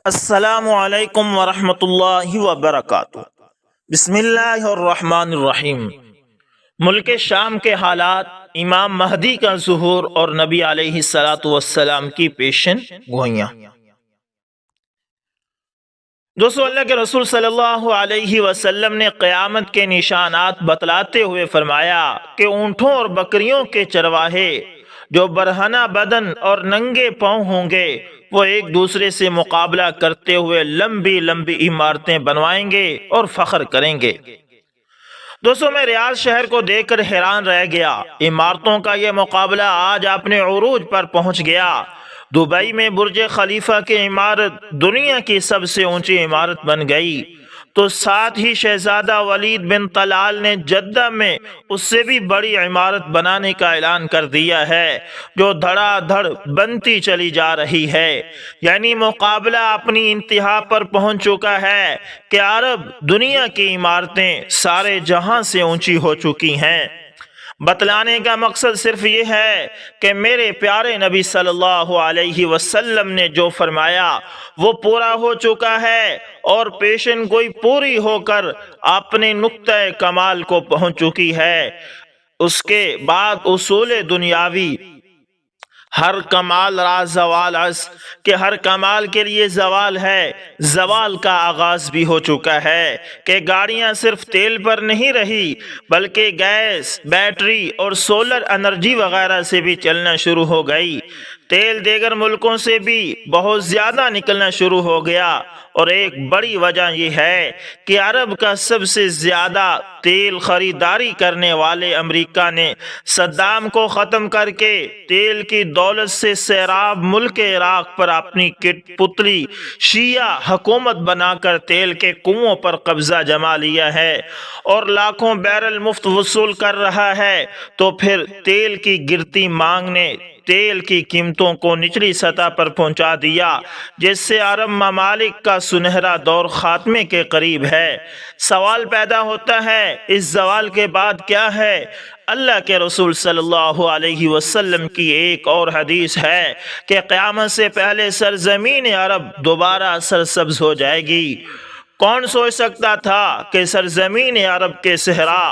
السلام علیکم ورحمۃ اللہ وبرکاتہ۔ بسم اللہ الرحمن الرحیم۔ ملک شام کے حالات، امام مہدی کا ظہور اور نبی علیہ الصلاۃ والسلام کی پیشن گوئیاں۔ دوستو، اللہ کے رسول صلی اللہ علیہ وسلم نے قیامت کے نشانات بتلاتے ہوئے فرمایا کہ اونٹوں اور بکریوں کے چرواہے جو برہنہ بدن اور ننگے پاؤں ہوں گے، وہ ایک دوسرے سے مقابلہ کرتے ہوئے لمبی لمبی عمارتیں بنوائیں گے اور فخر کریں گے۔ دوستو، میں ریاض شہر کو دیکھ کر حیران رہ گیا۔ عمارتوں کا یہ مقابلہ آج اپنے عروج پر پہنچ گیا۔ دبئی میں برج خلیفہ کی عمارت دنیا کی سب سے اونچی عمارت بن گئی، تو ساتھ ہی شہزادہ ولید بن طلال نے جدہ میں اس سے بھی بڑی عمارت بنانے کا اعلان کر دیا ہے، جو دھڑا دھڑ بنتی چلی جا رہی ہے۔ یعنی مقابلہ اپنی انتہا پر پہنچ چکا ہے کہ عرب دنیا کی عمارتیں سارے جہاں سے اونچی ہو چکی ہیں۔ بتلانے کا مقصد صرف یہ ہے کہ میرے پیارے نبی صلی اللہ علیہ وسلم نے جو فرمایا وہ پورا ہو چکا ہے، اور پیشن گوئی پوری ہو کر اپنے نقطہ کمال کو پہنچ چکی ہے۔ اس کے بعد اصول دنیاوی، ہر کمال را زوال است، کہ ہر کمال کے لیے زوال ہے، زوال کا آغاز بھی ہو چکا ہے کہ گاڑیاں صرف تیل پر نہیں رہی، بلکہ گیس، بیٹری اور سولر انرجی وغیرہ سے بھی چلنا شروع ہو گئی۔ تیل دیگر ملکوں سے بھی بہت زیادہ نکلنا شروع ہو گیا، اور ایک بڑی وجہ یہ ہے کہ عرب کا سب سے زیادہ تیل خریداری کرنے والے امریکہ نے صدام کو ختم کر کے تیل کی دولت سے سیراب ملک عراق پر اپنی کٹ پتلی شیعہ حکومت بنا کر تیل کے کنووں پر قبضہ جما لیا ہے، اور لاکھوں بیرل مفت وصول کر رہا ہے۔ تو پھر تیل کی گرتی مانگ نے تیل کی قیمتوں کو نچلی سطح پر پہنچا دیا، جس سے عرب ممالک کا سنہرا دور خاتمے کے قریب ہے۔ سوال پیدا ہوتا ہے، اس زوال کے بعد کیا ہے؟ اللہ کے رسول صلی اللہ علیہ وسلم کی ایک اور حدیث ہے کہ قیامت سے پہلے سرزمین عرب دوبارہ سرسبز ہو جائے گی۔ کون سوچ سکتا تھا کہ سرزمین عرب کے صحرا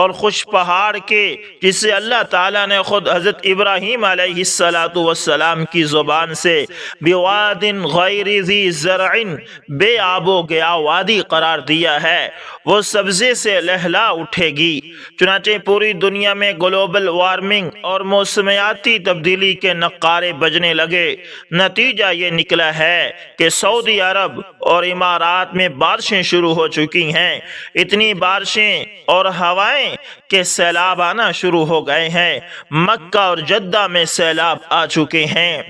اور خوش پہاڑ کے، جسے اللہ تعالیٰ نے خود حضرت ابراہیم علیہ السلام کی زبان سے بواد غیر ذی زرع، بے آب و گیا وادی قرار دیا ہے، وہ سبزے سے لہلا اٹھے گی۔ چنانچہ پوری دنیا میں گلوبل وارمنگ اور موسمیاتی تبدیلی کے نقارے بجنے لگے۔ نتیجہ یہ نکلا ہے کہ سعودی عرب اور امارات میں بارشیں شروع ہو چکی ہیں، اتنی بارشیں اور ہوائیں کہ سیلاب آنا شروع ہو گئے ہیں۔ مکہ اور جدہ میں سیلاب آ چکے ہیں۔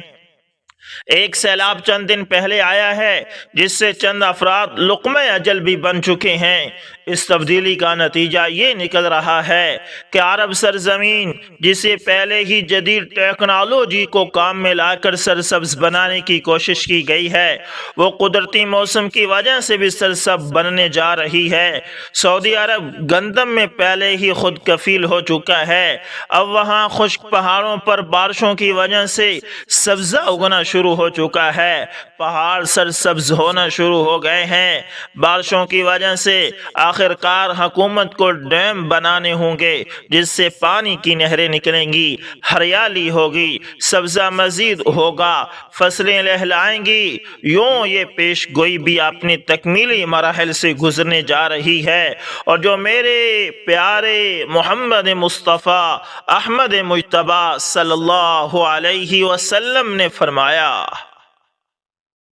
ایک سیلاب چند دن پہلے آیا ہے، جس سے چند افراد لقمہ اجل بھی بن چکے ہیں۔ اس تبدیلی کا نتیجہ یہ نکل رہا ہے کہ عرب سرزمین، جسے پہلے ہی جدید ٹیکنالوجی کو کام میں لا کر سرسبز بنانے کی کوشش کی گئی ہے، وہ قدرتی موسم کی وجہ سے بھی سرسبز بننے جا رہی ہے۔ سعودی عرب گندم میں پہلے ہی خود کفیل ہو چکا ہے، اب وہاں خشک پہاڑوں پر بارشوں کی وجہ سے سبزہ اگنا شروع ہو چکا ہے، پہاڑ سرسبز ہونا شروع ہو گئے ہیں۔ بارشوں کی وجہ سے آخر کار حکومت کو ڈیم بنانے ہوں گے، جس سے پانی کی نہریں نکلیں گی، ہریالی ہوگی، سبزہ مزید ہوگا، فصلیں لہلائیں گی۔ یوں یہ پیش گوئی بھی اپنی تکمیلی مراحل سے گزرنے جا رہی ہے، اور جو میرے پیارے محمد مصطفیٰ احمد مجتبی صلی اللہ علیہ وسلم نے فرمایا،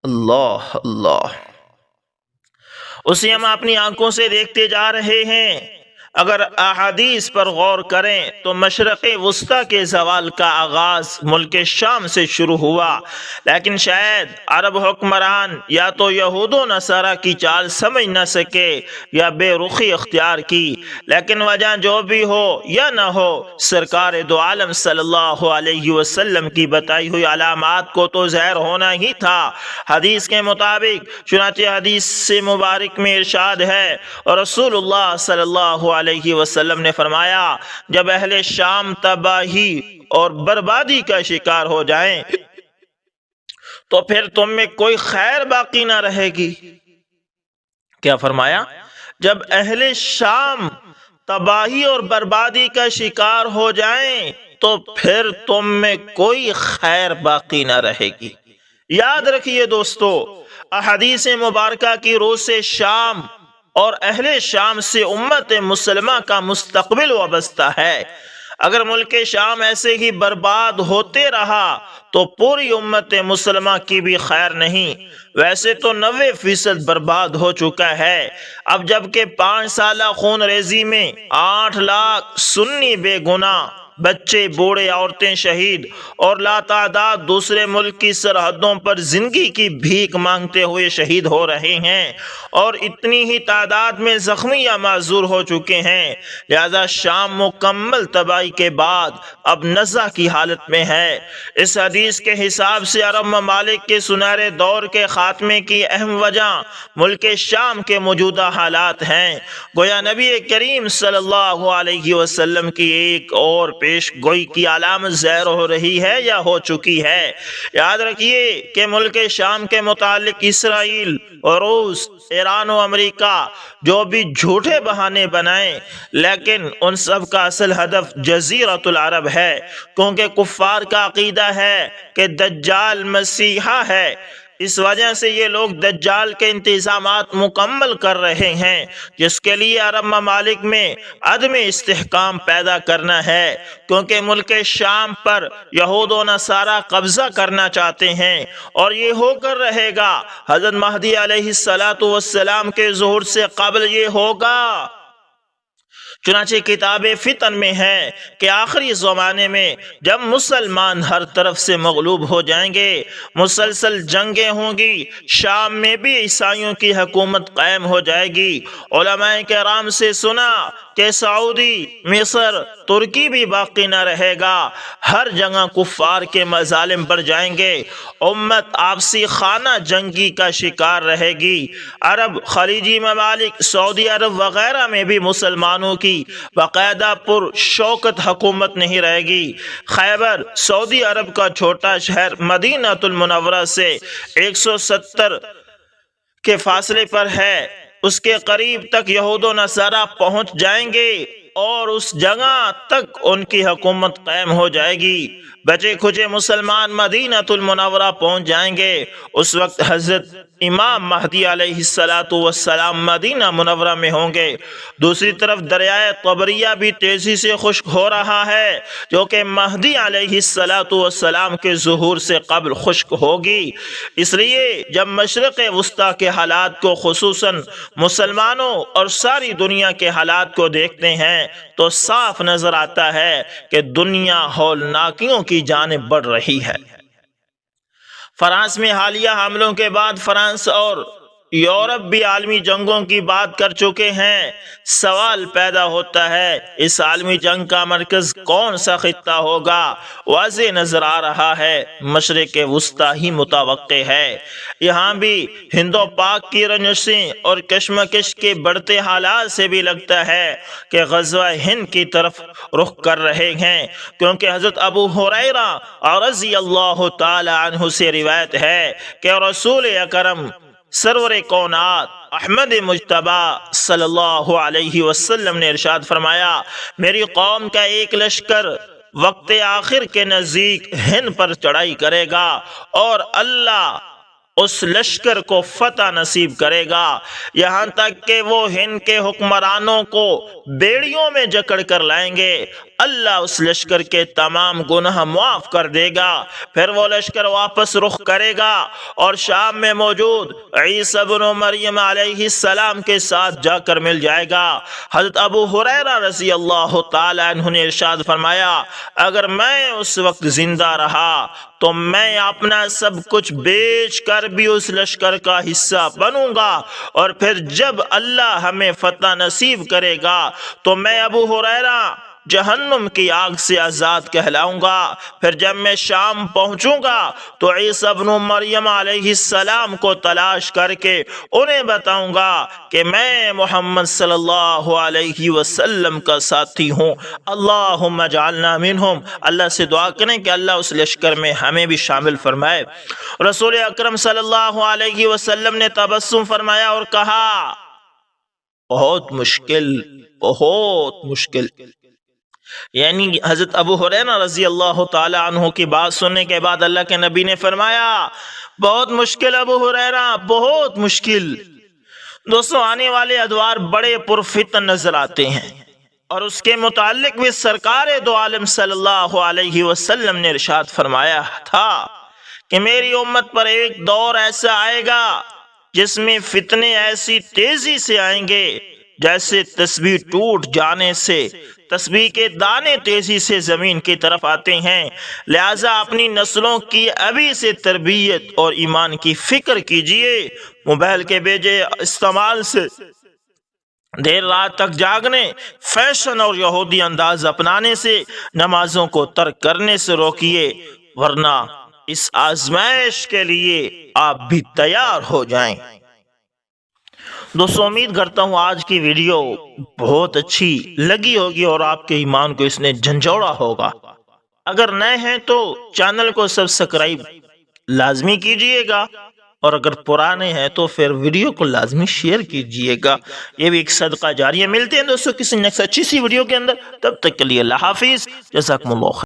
اللہ اللہ، اسے ہم اپنی آنکھوں سے دیکھتے جا رہے ہیں۔ اگر احادیث پر غور کریں تو مشرق وسطیٰ کے زوال کا آغاز ملک شام سے شروع ہوا، لیکن شاید عرب حکمران یا تو یہود و نصارہ کی چال سمجھ نہ سکے یا بے رخی اختیار کی۔ لیکن وجہ جو بھی ہو یا نہ ہو، سرکار دو عالم صلی اللہ علیہ وسلم کی بتائی ہوئی علامات کو تو ظاہر ہونا ہی تھا۔ حدیث کے مطابق، چنانچہ حدیث سے مبارک میں ارشاد ہے، اور رسول اللہ صلی اللہ علیہ وسلم نے فرمایا، جب اہل شام تباہی اور بربادی کا شکار ہو جائیں تو پھر تم میں کوئی خیر باقی نہ رہے گی۔ کیا فرمایا؟ جب اہل شام تباہی اور بربادی کا شکار ہو جائیں تو پھر تم میں کوئی خیر باقی نہ رہے گی۔ یاد رکھیے دوستو، احادیث مبارکہ کی روح سے شام اور اہل شام سے امت مسلمہ کا مستقبل وابستہ ہے۔ اگر ملک شام ایسے ہی برباد ہوتے رہا تو پوری امت مسلمہ کی بھی خیر نہیں۔ ویسے تو 90% برباد ہو چکا ہے۔ اب جبکہ 5 سالہ خون ریزی میں 8 لاکھ سنی بے گناہ بچے، بوڑھے، عورتیں شہید اور لاتعداد دوسرے ملک کی سرحدوں پر زندگی کی بھیک مانگتے ہوئے شہید ہو رہے ہیں، اور اتنی ہی تعداد میں زخمی یا معذور ہو چکے ہیں، لہذا شام مکمل تباہی کے بعد اب نزع کی حالت میں ہے۔ اس حدیث کے حساب سے عرب ممالک کے سنہرے دور کے خاتمے کی اہم وجہ ملک شام کے موجودہ حالات ہیں۔ گویا نبی کریم صلی اللہ علیہ وسلم کی ایک اور پیش گوئی کی علامت ظاہر ہو رہی ہے یا ہو چکی ہے۔ یاد رکھیے کہ ملک شام کے متعلق اسرائیل اور روس، ایران و امریکہ جو بھی جھوٹے بہانے بنائیں، لیکن ان سب کا اصل ہدف جزیرۃ العرب ہے، کیونکہ کفار کا عقیدہ ہے کہ دجال مسیحا ہے۔ اس وجہ سے یہ لوگ دجال کے انتظامات مکمل کر رہے ہیں، جس کے لیے عرب ممالک میں عدم استحکام پیدا کرنا ہے، کیونکہ ملک شام پر یہود و نصارہ قبضہ کرنا چاہتے ہیں، اور یہ ہو کر رہے گا۔ حضرت مہدی علیہ السلام کے ظہور سے قبل یہ ہوگا۔ چنانچہ کتاب فتن میں ہے کہ آخری زمانے میں جب مسلمان ہر طرف سے مغلوب ہو جائیں گے، مسلسل جنگیں ہوں گی، شام میں بھی عیسائیوں کی حکومت قائم ہو جائے گی۔ علماء کرام سے سنا کہ سعودی، مصر، ترکی بھی باقی نہ رہے گا، ہر جگہ کفار کے مظالم بڑھ جائیں گے، امت آپسی خانہ جنگی کا شکار رہے گی۔ عرب، خلیجی ممالک، سعودی عرب وغیرہ میں بھی مسلمانوں کی باقاعدہ پر شوکت حکومت نہیں رہے گی۔ خیبر سعودی عرب کا چھوٹا شہر مدینہ المنورہ سے 170 کے فاصلے پر ہے، اس کے قریب تک یہود و نصارہ پہنچ جائیں گے اور اس جگہ تک ان کی حکومت قائم ہو جائے گی۔ بچے کھچے مسلمان مدینہ المنورہ پہنچ جائیں گے۔ اس وقت حضرت امام مہدی علیہ السلام مدینہ منورہ میں ہوں گے۔ دوسری طرف دریائے طبریہ بھی تیزی سے خشک ہو رہا ہے، جو کہ مہدی علیہ السلام کے ظہور سے قبل خشک ہوگی۔ اس لیے جب مشرق وسطیٰ کے حالات کو، خصوصاً مسلمانوں اور ساری دنیا کے حالات کو دیکھتے ہیں تو صاف نظر آتا ہے کہ دنیا ہولناکیوں کی جانب بڑھ رہی ہے۔ فرانس میں حالیہ حملوں کے بعد فرانس اور یورپ بھی عالمی جنگوں کی بات کر چکے ہیں۔ سوال پیدا ہوتا ہے، اس عالمی جنگ کا مرکز کون سا خطہ ہوگا؟ واضح نظر آ رہا ہے مشرق وسطیٰ ہی متوقع ہے۔ یہاں بھی ہند و پاک کی رنجشیں اور کشمکش کے بڑھتے حالات سے بھی لگتا ہے کہ غزوہ ہند کی طرف رخ کر رہے ہیں، کیونکہ حضرت ابو ہریرہ رضی اللہ تعالی عنہ سے روایت ہے کہ رسول اکرم سرور کونات احمد مجتبیٰ صلی اللہ علیہ وسلم نے ارشاد فرمایا، میری قوم کا ایک لشکر وقت آخر کے نزدیک ہند پر چڑھائی کرے گا اور اللہ اس لشکر کو فتح نصیب کرے گا، یہاں تک کہ وہ ہند کے حکمرانوں کو بیڑیوں میں جکڑ کر لائیں گے۔ اللہ اس لشکر کے تمام گناہ معاف کر دے گا، پھر وہ لشکر واپس رخ کرے گا اور شام میں موجود عیسیٰ بن مریم علیہ السلام کے ساتھ جا کر مل جائے گا۔ حضرت ابو ہریرہ رضی اللہ تعالی عنہ نے ارشاد فرمایا، اگر میں اس وقت زندہ رہا تو میں اپنا سب کچھ بیچ کر بھی اس لشکر کا حصہ بنوں گا، اور پھر جب اللہ ہمیں فتح نصیب کرے گا تو میں ابو ہریرہ جہنم کی آگ سے آزاد کہلاؤں گا۔ پھر جب میں شام پہنچوں گا تو عیسیٰ ابن مریم علیہ السلام کو تلاش کر کے انہیں بتاؤں گا کہ میں محمد صلی اللہ علیہ وسلم کا ساتھی ہوں۔ اللہم اجعلنا منہم، اللہ سے دعا کریں کہ اللہ اس لشکر میں ہمیں بھی شامل فرمائے۔ رسول اکرم صلی اللہ علیہ وسلم نے تبسم فرمایا اور کہا بہت مشکل، بہت مشکل۔ یعنی حضرت ابو ہریرہ رضی اللہ تعالی عنہ کی بات سننے کے بعد اللہ کے نبی نے فرمایا بہت مشکل ابو ہریرہ، بہت مشکل۔ دوستو آنے والے ادوار بڑے پرفتن نظر آتے ہیں، اور اس کے متعلق بھی سرکار دو عالم صلی اللہ علیہ وسلم نے ارشاد فرمایا تھا کہ میری امت پر ایک دور ایسا آئے گا جس میں فتنے ایسی تیزی سے آئیں گے جیسے تسبیح ٹوٹ جانے سے تسبیح کے دانے تیزی سے زمین کی طرف آتے ہیں۔ لہٰذا اپنی نسلوں کی ابھی سے تربیت اور ایمان کی فکر کیجئے۔ موبائل کے بیجے استعمال سے، دیر رات تک جاگنے، فیشن اور یہودی انداز اپنانے سے، نمازوں کو ترک کرنے سے روکیے، ورنہ اس آزمائش کے لیے آپ بھی تیار ہو جائیں۔ دوستو امید کرتا ہوں آج کی ویڈیو بہت اچھی لگی ہوگی اور آپ کے ایمان کو اس نے جھنجھوڑا ہوگا۔ اگر نئے ہیں تو چینل کو سبسکرائب لازمی کیجئے گا، اور اگر پرانے ہیں تو پھر ویڈیو کو لازمی شیئر کیجئے گا، یہ بھی ایک صدقہ جاریہ۔ ملتے ہیں دوستو کسی نیکسٹ اچھی سی ویڈیو کے اندر، تب تک کے لیے اللہ حافظ، جزاکم اللہ خیر۔